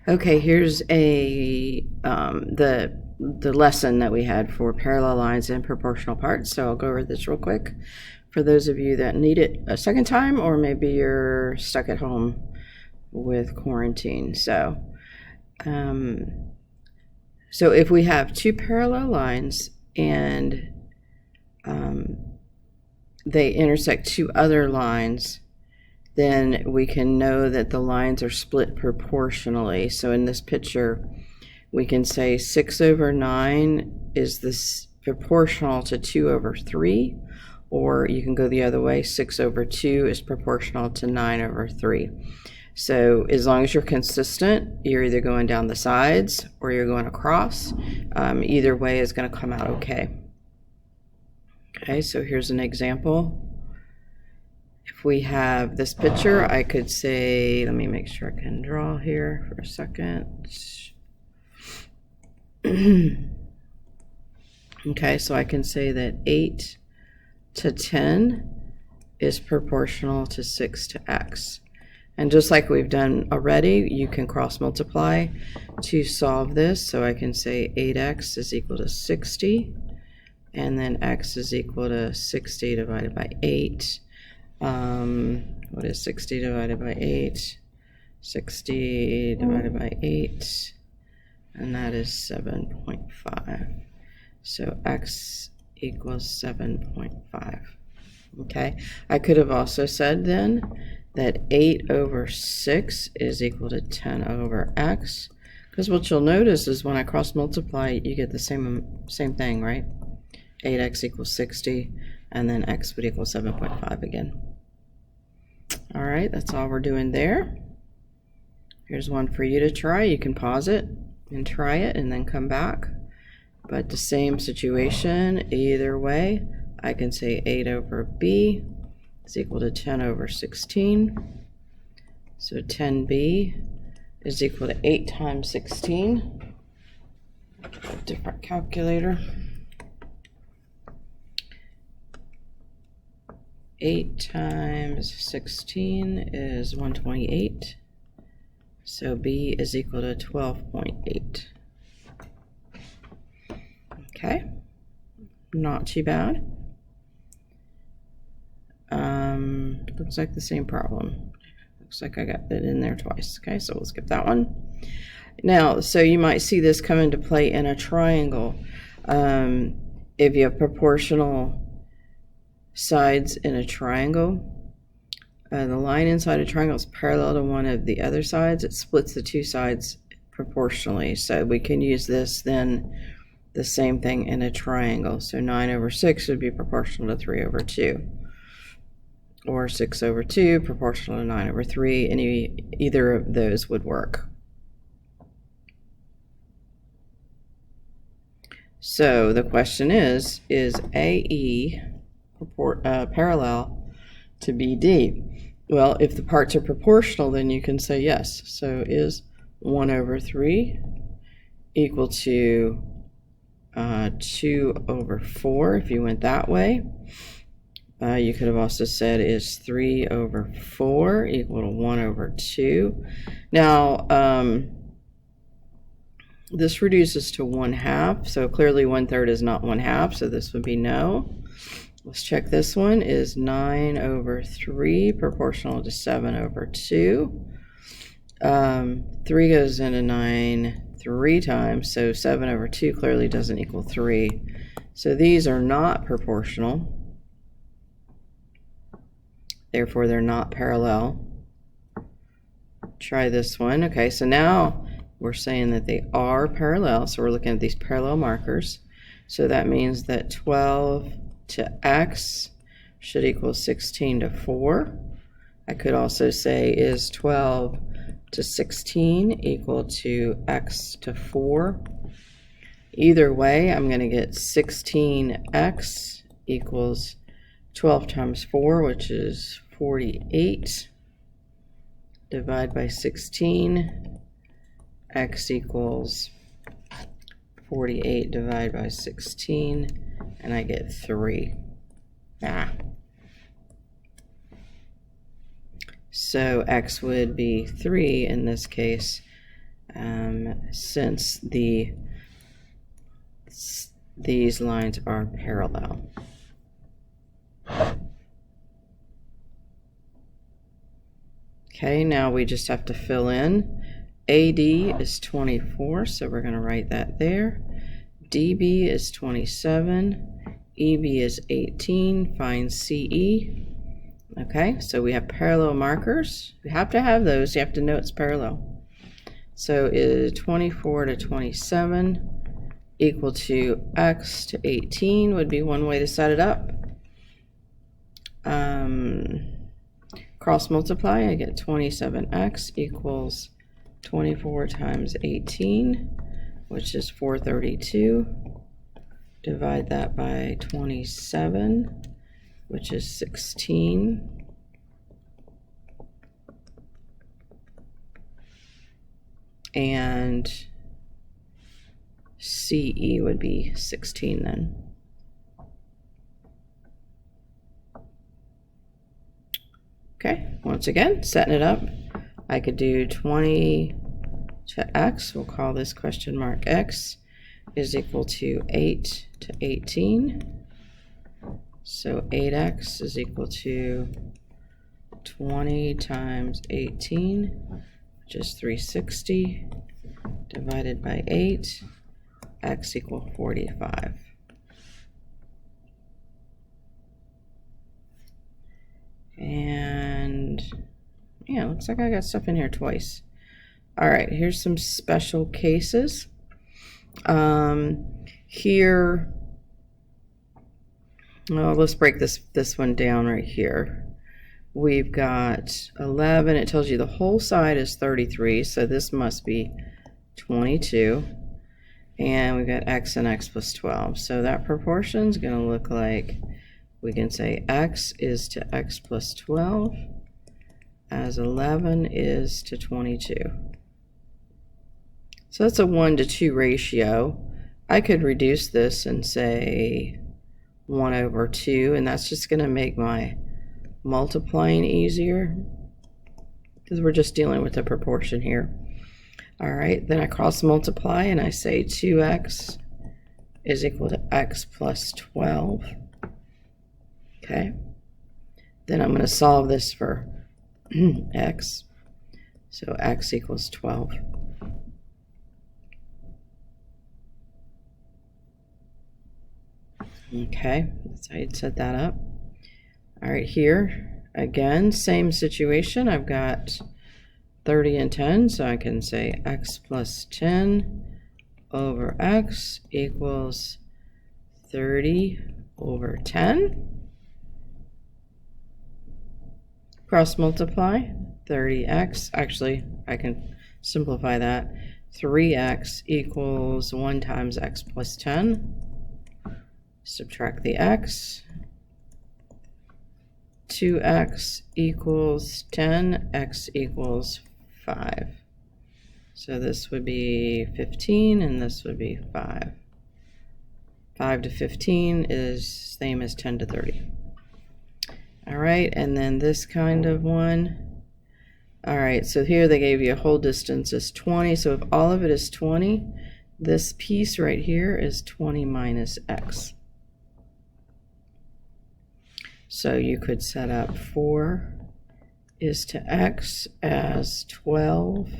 Okay, here's the lesson that we had for parallel lines and proportional parts. So I'll go over this real quick for those of you that need it a second time, or maybe you're stuck at home with quarantine. So if we have two parallel lines and they intersect two other lines, then we can know that the lines are split proportionally. So in this picture, we can say 6/9 is this proportional to 2/3, or you can go the other way, 6/2 is proportional to 9/3. So as long as you're consistent, you're either going down the sides or you're going across. Either way is going to come out okay. Okay, so here's an example. If we have this picture, I could say, let me make sure I can draw here for a second. Okay, so I can say that 8 to 10 is proportional to 6 to x. And just like we've done already, you can cross multiply to solve this. So I can say 8x is equal to 60, and then x is equal to 60 divided by 8. What is 60 divided by 8? 60 divided by 8, and that is 7.5. So x equals 7.5. Okay, I could have also said then that 8/6 is equal to 10/x, because what you'll notice is when I cross multiply, you get the same thing, right? 8x equals 60, and then x would equal 7.5 again. All right, that's all we're doing there. Here's one for you to try. You can pause it and try it and then come back. But the same situation, either way, I can say 8/b is equal to 10/16. So 10b is equal to 8 times 16. A different calculator. 8 times 16 is 128. So b is equal to 12.8. Okay, not too bad. Looks like the same problem. Looks like I got it in there twice. Okay, so we'll skip that one. Now, so you might see this come into play in a triangle. If you have proportional sides in a triangle, the line inside a triangle is parallel to one of the other sides. It splits the two sides proportionally. So we can use this then the same thing in a triangle. So 9/6 would be proportional to 3/2, or 6/2 proportional to 9/3. Either of those would work. So the question is AE parallel to BD? Well, if the parts are proportional, then you can say yes. So is 1/3 equal to 2/4 if you went that way. You could have also said is 3/4 equal to 1/2. Now, this reduces to 1/2, so clearly 1/3 is not 1/2, so this would be no. Let's check this one. Is 9/3 proportional to 7/2? 3 goes into 9 3 times, so 7/2 clearly doesn't equal 3. So these are not proportional. Therefore, they're not parallel. Try this one. Okay, so now we're saying that they are parallel. So we're looking at these parallel markers. So that means that 12 to x should equal 16 to 4. I could also say is 12 to 16 equal to x to 4. Either way, I'm going to get 16x equals 12 times 4, which is 48. Divide by 16. X equals 48 divided by 16, and I get 3. So x would be 3 in this case, since these lines are parallel. Okay, now we just have to fill in. AD is 24, so we're going to write that there. DB is 27. EB is 18. Find CE. Okay, so we have parallel markers. You have to have those. You have to know it's parallel. So is 24 to 27 equal to x to 18 would be one way to set it up. Cross multiply, I get 27x equals 24 times 18, which is 432. Divide that by 27, which is 16. And CE would be 16 then. Okay, once again, setting it up, I could do 20 to x, we'll call this question mark x, is equal to 8 to 18. So 8x is equal to 20 times 18, which is 360, divided by 8, x equal 45. And yeah, looks like I got stuff in here twice. All right, here's some special cases. Here, well, let's break this one down right here. We've got 11. It tells you the whole side is 33, so this must be 22. And we've got x and x plus 12. So that proportion is going to look like, we can say x is to x plus 12 as 11 is to 22. So that's a 1 to 2 ratio. I could reduce this and say 1 over 2, and that's just going to make my multiplying easier because we're just dealing with the proportion here. All right, then I cross multiply and I say 2x is equal to x plus 12. Okay, then I'm going to solve this for x. So x equals 12. Okay, that's how you'd set that up. All right, here again, same situation. I've got 30 and 10, so I can say x plus 10 over x equals 30 over 10. Cross multiply, 30x, actually I can simplify that. 3x equals 1 times x plus 10. Subtract the x. 2x equals 10, x equals 5. So this would be 15 and this would be 5. 5 to 15 is same as 10 to 30. All right, and then this kind of one. All right, so here they gave you a whole distance is 20. So if all of it is 20, this piece right here is 20 minus x. So you could set up 4 is to x as 12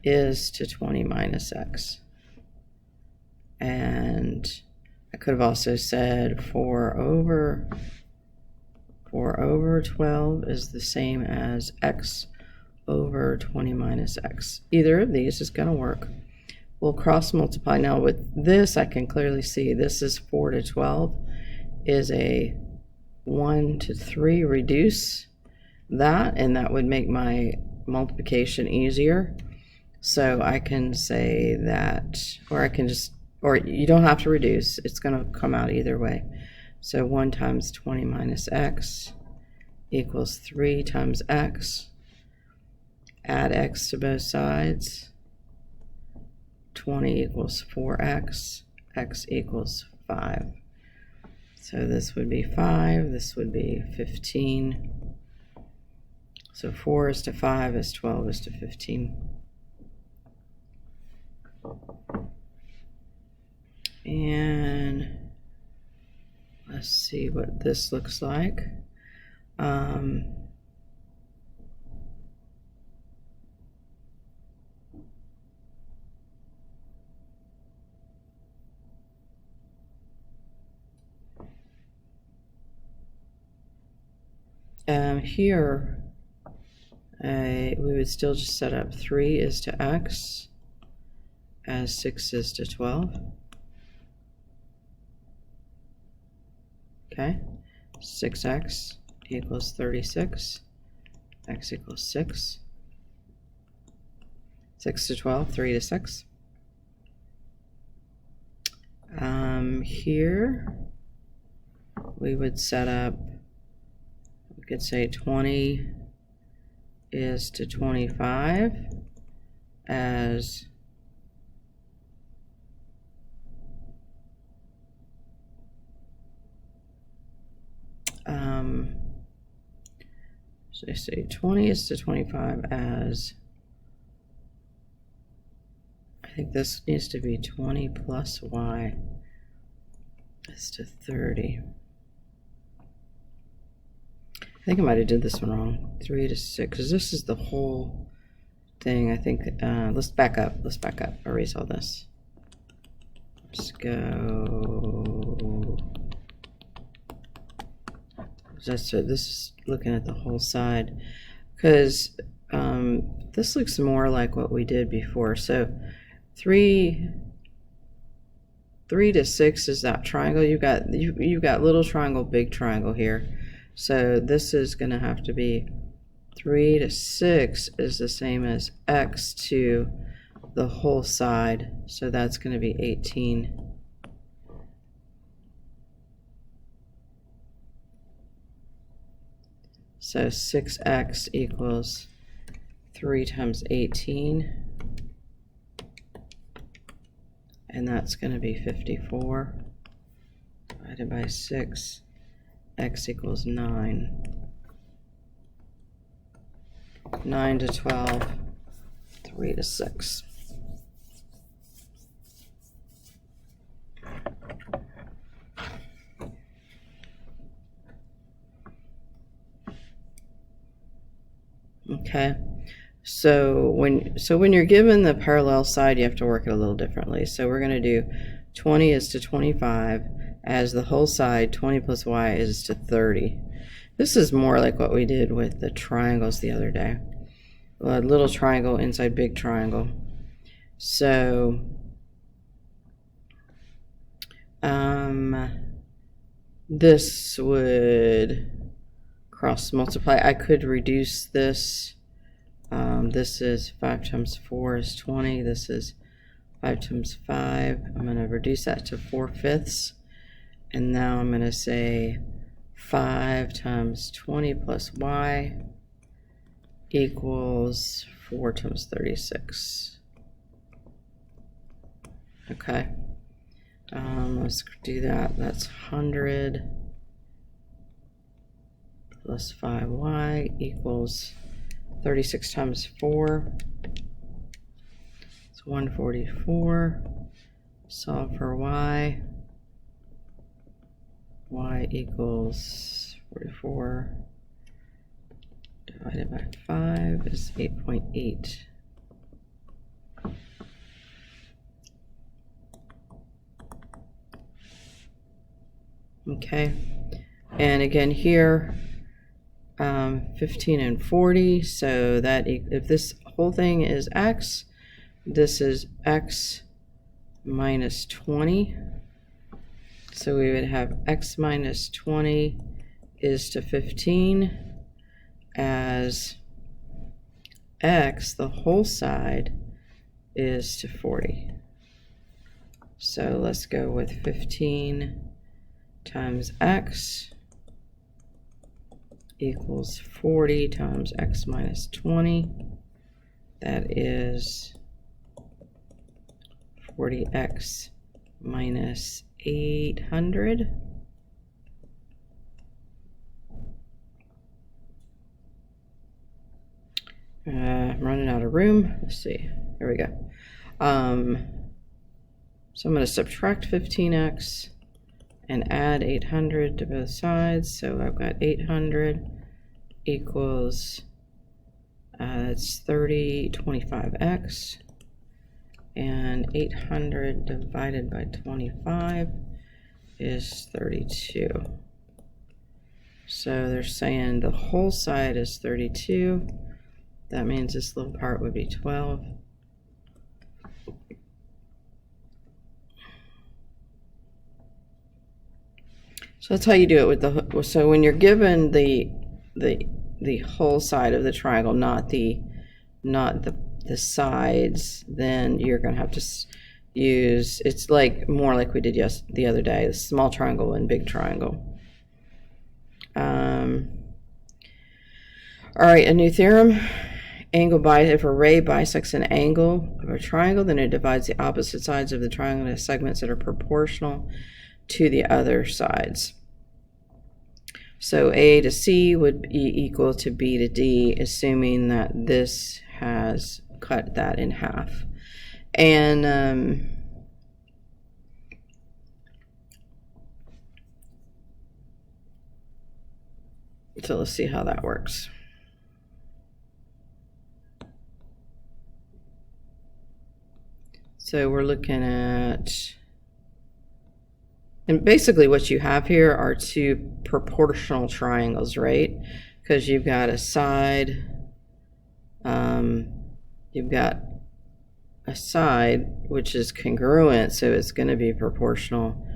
is to 20 minus x. And I could have also said 4 over 12 is the same as x over 20 minus x. Either of these is going to work. We'll cross multiply. Now with this, I can clearly see this is 4 to 12 is a 1 to 3 reduce that, and that would make my multiplication easier. So I can say that, or I can just, or you don't have to reduce, it's going to come out either way. So 1 times 20 minus x equals 3 times x. Add x to both sides. 20 equals 4x. X equals 5. So this would be 5. This would be 15. So 4 is to 5 is 12 is to 15. And let's see what this looks like. Here, we would still just set up 3 is to x as 6 is to 12. Okay, 6x equals 36, x equals 6, 6 to 12, 3 to 6. Here, we would set up, we could say 20 is to 25 as so I say 20 is to 25 as, I think this needs to be 20 plus y is to 30. I think I might have did this one wrong. 3 to 6, because this is the whole thing. I think, let's back up. Let's back up. Erase all this. Let's go. This is looking at the whole side, because this looks more like what we did before. So 3 to 6 is that triangle. You've got little triangle, big triangle here. So this is going to have to be 3 to 6 is the same as x to the whole side. So that's going to be 18. So 6x equals 3 times 18. And that's going to be 54 divided by 6. X equals 9. 9 to 12, 3 to 6. Okay, so when you're given the parallel side, you have to work it a little differently. So we're going to do 20 is to 25 as the whole side. 20 plus y is to 30. This is more like what we did with the triangles the other day. A little triangle inside big triangle. So this would cross multiply. I could reduce this. This is 5 times 4 is 20. This is 5 times 5. I'm going to reduce that to 4/5. And now I'm going to say 5 times 20 plus y equals 4 times 36. Okay. Let's do that. That's 100 plus 5y equals 36 times 4. It's 144. Solve for y. Y equals 44 divided by 5 is 8.8. Okay, and again here 15 and 40, so that if this whole thing is x, this is x minus 20. So we would have x minus 20 is to 15 as x, the whole side, is to 40. So let's go with 15 times x equals 40 times x minus 20. That is 40x minus 800. I'm running out of room. Let's see. Here we go. So I'm going to subtract 15x and add 800 to both sides. So I've got 800 equals, it's 25x, and 800 divided by 25 is 32. So they're saying the whole side is 32. That means this little part would be 12. So that's how you do it with the, so when you're given the whole side of the triangle, not the sides, then you're going to have to use, it's like more like we did the other day, the small triangle and big triangle. All right, a new theorem. If a ray bisects an angle of a triangle, then it divides the opposite sides of the triangle into segments that are proportional to the other sides. So A to C would be equal to B to D, assuming that this has cut that in half. And so let's see how that works. So we're looking at, and basically what you have here are two proportional triangles, right? Because you've got a side, which is congruent, so it's going to be proportional,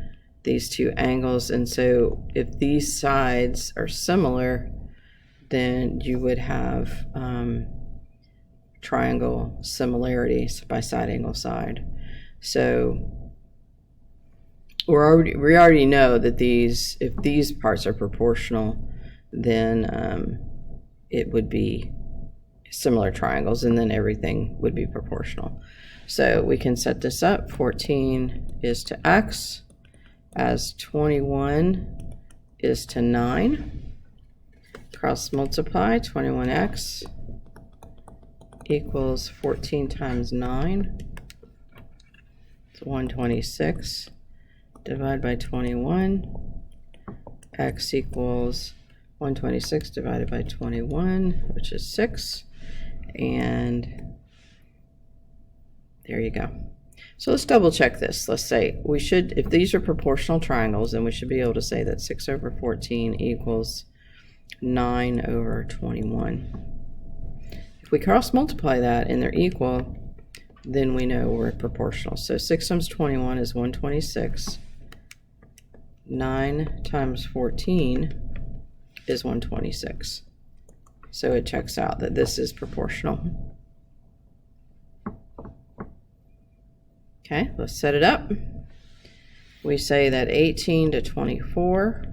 these two angles. And so if these sides are similar, then you would have triangle similarities by side angle side. So we already know that if these parts are proportional, then it would be similar triangles, and then everything would be proportional. So we can set this up. 14 is to x, as 21 is to 9. Cross multiply, 21x equals 14 times 9. It's 126. Divide by 21. X equals 126 divided by 21, which is 6. And there you go. So let's double check this. Let's say we should, if these are proportional triangles, then we should be able to say that 6 over 14 equals 9 over 21. If we cross multiply that and they're equal, then we know we're proportional. So 6 times 21 is 126. 9 times 14 is 126. So it checks out that this is proportional. Okay, let's set it up. We say that 18 to 24,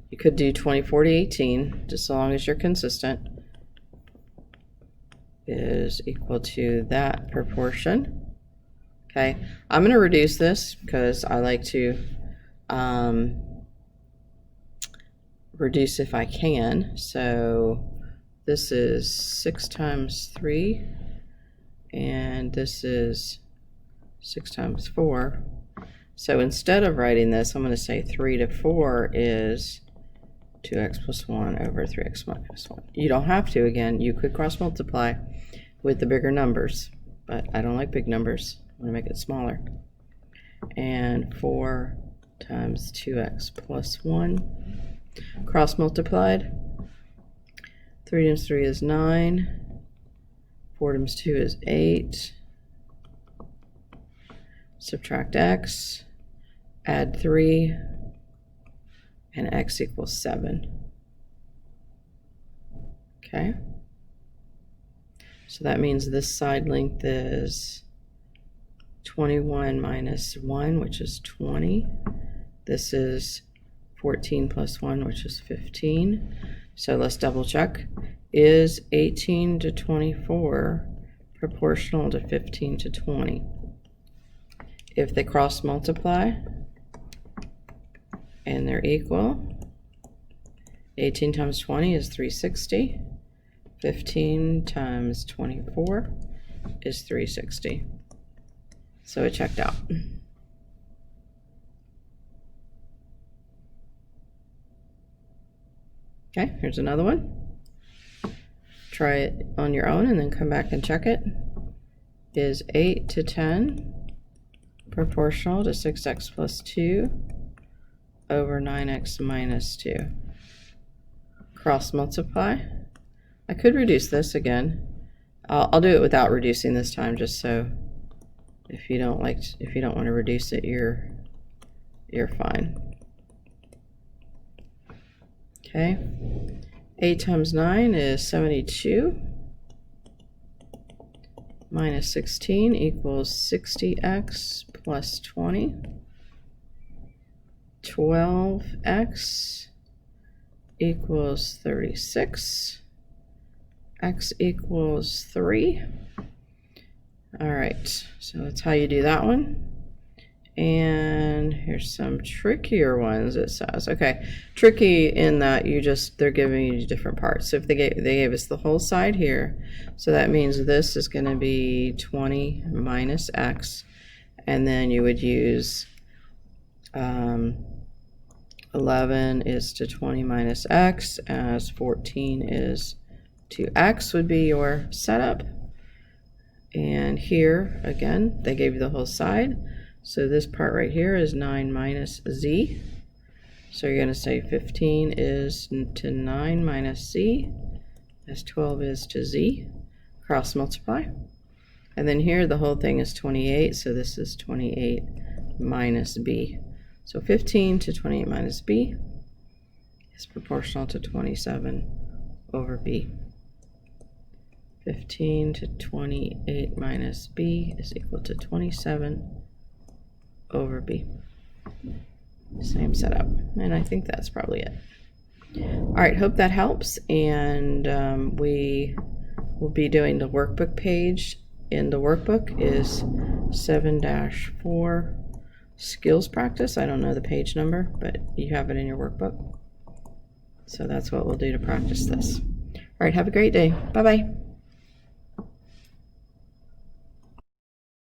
you could do 24 to 18, just so long as you're consistent, is equal to that proportion. Okay, I'm going to reduce this because I like to reduce if I can. So this is 6 times 3, and this is 6 times 4. So instead of writing this, I'm going to say 3 to 4 is 2x plus 1 over 3x minus 1. You don't have to, again, you could cross multiply with the bigger numbers, but I don't like big numbers. I'm going to make it smaller. And 4 times 2x plus 1. Cross multiplied. 3 times 3 is 9. 4 times 2 is 8. Subtract x. Add 3. And x equals 7. Okay. So that means this side length is 21 minus 1, which is 20. This is 14 plus 1, which is 15. So let's double check. Is 18 to 24 proportional to 15 to 20? If they cross multiply and they're equal, 18 times 20 is 360. 15 times 24 is 360. So it checked out. Okay, here's another one. Try it on your own and then come back and check it. Is 8 to 10 proportional to 6x plus 2 over 9x minus 2? Cross multiply. I could reduce this again. I'll do it without reducing this time, just so if you don't want to reduce it, you're fine. Okay. 8 times 9 is 72. Minus 16 equals 60x plus 20. 12x equals 36. X equals 3. All right, so that's how you do that one. And here's some trickier ones, it says. Okay, tricky in that they're giving you different parts. So if they gave us the whole side here, so that means this is going to be 20 minus x, and then you would use 11 is to 20 minus x, as 14 is to x would be your setup. And here, again, they gave you the whole side. So this part right here is 9 minus z. So you're going to say 15 is to 9 minus z, as 12 is to z. Cross multiply. And then here the whole thing is 28, so this is 28 minus b. So 15 to 28 minus b is proportional to 27 over b. 15 to 28 minus b is equal to 27 over b. Same setup, and I think that's probably it. All right, hope that helps, and we will be doing the workbook page. In the workbook is 7-4 skills practice. I don't know the page number, but you have it in your workbook. So that's what we'll do to practice this. All right, have a great day. Bye-bye.